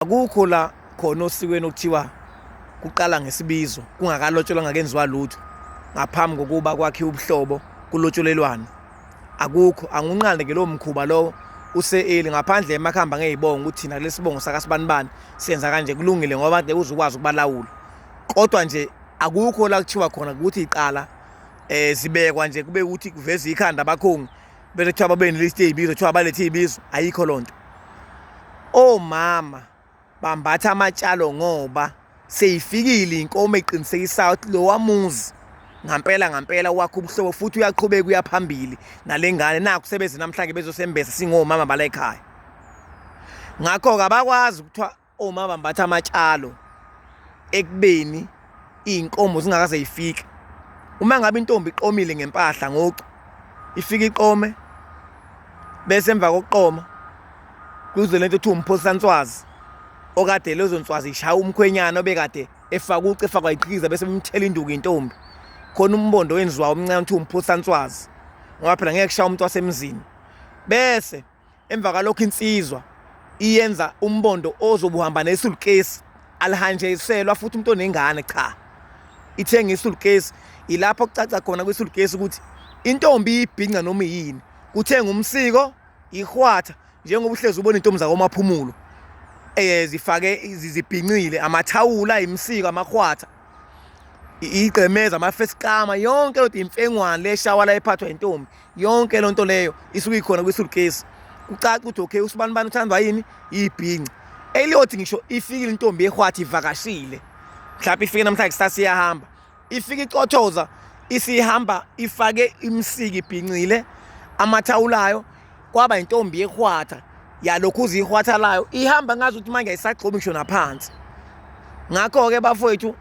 Akukho la khona osikweni okuthiwa kuqala ngesibizo kungakalotsholwa ngakenziwa lutho ngaphambi kokuba kwakhiwe ubuhlobo kulotsholelwana. Akukho, angunqande ke lowo mkhuba lowo use-early ngaphandle emakhamba ngey'bongo ukuthi thina kulesi sibongo sakasibanibani senza kanje kulungile ngoba kade uzokwazi ukubalawula. Kodwa nje akukho la kuthiwa khona ukuthi iqala zibekwa nje kube ukuthi kuveza ikhanda abakhongi bese kuthiwa babe nelist yey'bizo kuthiwa balethe iy'bizo, ayikho loo nto. Omama bambatha amatshalo ngoba seyifikile inkomo eqinisekisayo ukuthi lo wamuzi ngampela wakhe ubuhlobo futhi uyaqhubeka uyaphambili nale ngane nakho sebeze namhlanje bezosembesa singomama bala ekhaya. Ngakho-ke abakwazi ukuthiwa omama bambatha amatshalo ekubeni iy'nkomo zingakaze yifike. Uma ngabe intombi iqomile ngempahla ngoku ifika iqome bese emva kokuqoma kuze lento ethiwa umphosanswazi okade lezo nswazi ishaya umkhwenyana obekade efaka ucu efakwa iqhiza bese bemthela induku intombi. Khona umbondo wenziwa omncane uthiwa umphosanswazi ngoba phela ngeke kushaya umuntu wasemzini. Bese emva kalokho insizwa iyenza umbondo ozobuhamba nesulukesi alihanjiselwa futhi umuntu onengane cha. Ithenga isulukesi ilapho kucaca khona kwisulukesi ukuthi intombi ibhinqa noma yini. Kuthenga umsiko ihwatha njengoba uhlezi ubona intombi zakoMaphumulo zifake zibhincile amathawula imsiko amahwatha igcemeza amafesikama yonke lento imfengwane leshawa la ephathwa intombi yonke lonto leyo isuke ikhona kwisulukesi. Kucaca ukuthi okay usibanibani uthandwa yini ibhinqa eliyothi ngisho ifikile intombi ehwatha ivakashile mhlawumbe ifike namhlanje kusasa iyahamba ifika icothoza isihamba ifake imsiki ibhincile amathawulayo kwaba intombi ehwatha yalokhu uzihwatha layo ihamba ngazi ukuthi manje ayisagcobi ngisho naphansi. Ngakho-ke bafowethu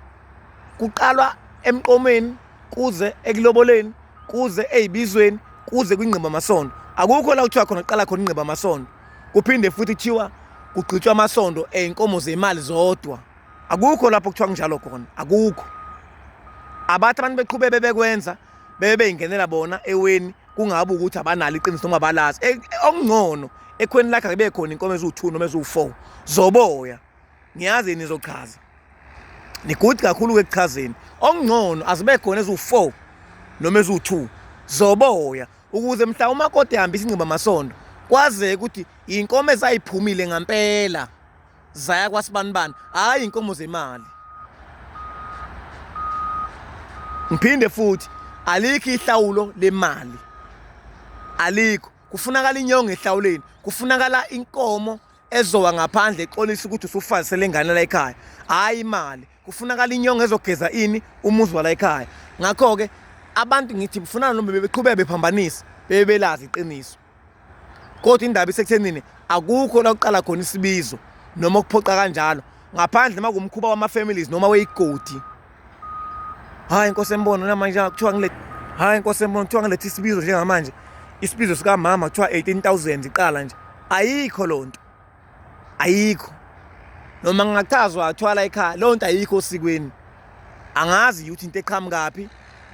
kuqalwa emqomeni kuze ekuloboleni kuze ey'bizweni kuze kwingqimba amasondo. Akukho la kuthiwa khona kuqala khona ingqimba amasondo kuphinde futhi kuthiwa kugqitshwa amasondo ey'nkomo zemali zodwa. Akukho lapho kuthiwa kunjalo khona, akukho. Abathi abantu beqhubeke bekwenza beyingenela bona eweni kungabe ukuthi abanalo iqiniso noma balazi. Okungcono ekhweni lakhe kube khona inkomo eziwu2 noma eziwu4 zoboya. Ngiyazi nizochaza nigudi kakhulu ekuchazeni. Okungcono azibe khona eziwu4 noma eziwu2 zoboya ukuze mhla umakoti ehambisa ingqimba amasondo kwazeke ukuthi inkomo ezayiphumile ngampela zaya kwasibanibani hayi inkomo zemali. Ngiphinde futhi alikho ihlawulo lemali, alikho. Kufunakala inyongo ehlawuleni, kufunakala inkomo ezowa ngaphandle exolisa ukuthi usufazi selengane la ekhaya hayi imali. Kufunakala inyongo ezogeza ini umuzi wala ekhaya. Ngakho-ke abantu ngithi kufunana noma bebeqhubeka bephambanisa bebelazi iqiniso. Kodwa indaba isekuthenini akukho la kuqala khona isibizo noma ukuphoqa kanjalo ngaphandle makumkhuba wama-families noma weyigodi. Hayi inkosi embona namanje kuthiwa ngilethe, hayi inkosi embona kuthiwa ngilethe isibizo njengamanje isibizo sikamama kuthiwa 18,000 iqala nje. Ayikho loo nto, ayikho. Noma ngingachazwa kuthiwa la ekhaya loo nto ayikho osikweni. Angazi ukuthi into eqhamukaphi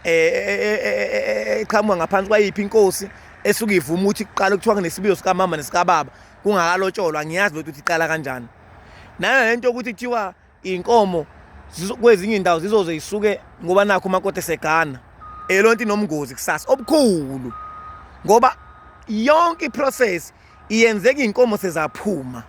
eqhamuka ngaphansi kwayiphi inkosi esuke ivuma ukuthi kuqala kuthiwa kunesibizo sikamama nesikababa kungakalotsholwa. Ngiyazi ukuthi iqala kanjani. Nalento ukuthi kuthiwa inkomo kwezinye indawo zizoze isuke ngoba nakho umakoti esegana lonto inomngozi kusasa obukhulu ngoba yonke iprocess iyenzeka inkomo sezaphuma.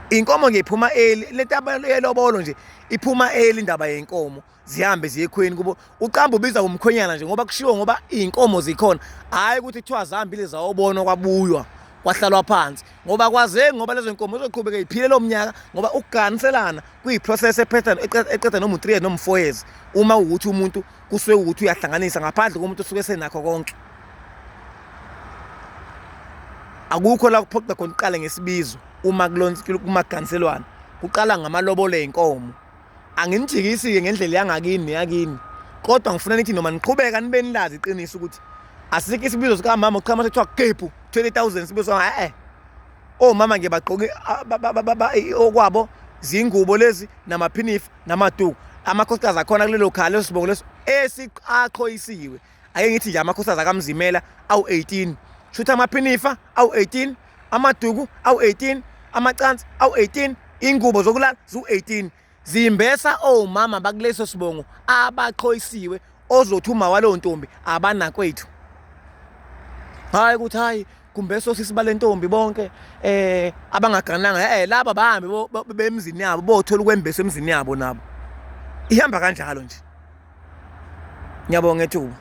Inkomo ngeyiphuma lento yelobolo nje iphuma indaba yenkomo zihambe ziye ekhweni kubo uqamba ubiza umkhwenyana nje ngoba kushiwo ngoba inkomo zikhona hayi ukuthi kuthiwa zihambile zawobona kwabuywa kwahlalwa phansi ngoba kwazeki ngoba lezo nkomo zizoqhubeka iphile lo mnyaka ngoba ukuganiselana kuyiprocess eqeda noma 3 years noma 4 years uma ukuthi umuntu kusuke ukuthi uyahlanganisa ngaphandle komuntu usuke senakho konke. Akukho la kuphoqa khona uqala ngesibizo uma kumaganiselwana kuqala ngamalobolo ey'nkomo. Anginijikisi-ke ngendlela yangakini neyakini kodwa ngifuna nithi noma niqhubeka nibe nilazi iqiniso ukuthi asikho isibizo sikamama uqhama sethiwa gebhu 20,000 sibizo omama nje bagqoke okwabo zingubo lezi namaphinifa namaduku. Amakhosikazi akhona kulelo khala lesibongo leso esiqaqhoyisiwe. Ake ngithi nje amakhosikazi akamzimela awu 18 shutha amaphinifa awu 18 amaduku awu 18 amacansi awu-18, ingubo zokulala zu-18. Zimbesa omama bakuleso sibongo abaqhoyisiwe ozothi uma walowo ntombi abanakwethu. Hayi ukuthi hayi kumbeso sisi bale ntombi bonke abangagananga laba bahambe bemzini yabo bothola ukwembesa emzini yabo nabo. Ihamba kanjalo nje. Ngiyabonga ethuba.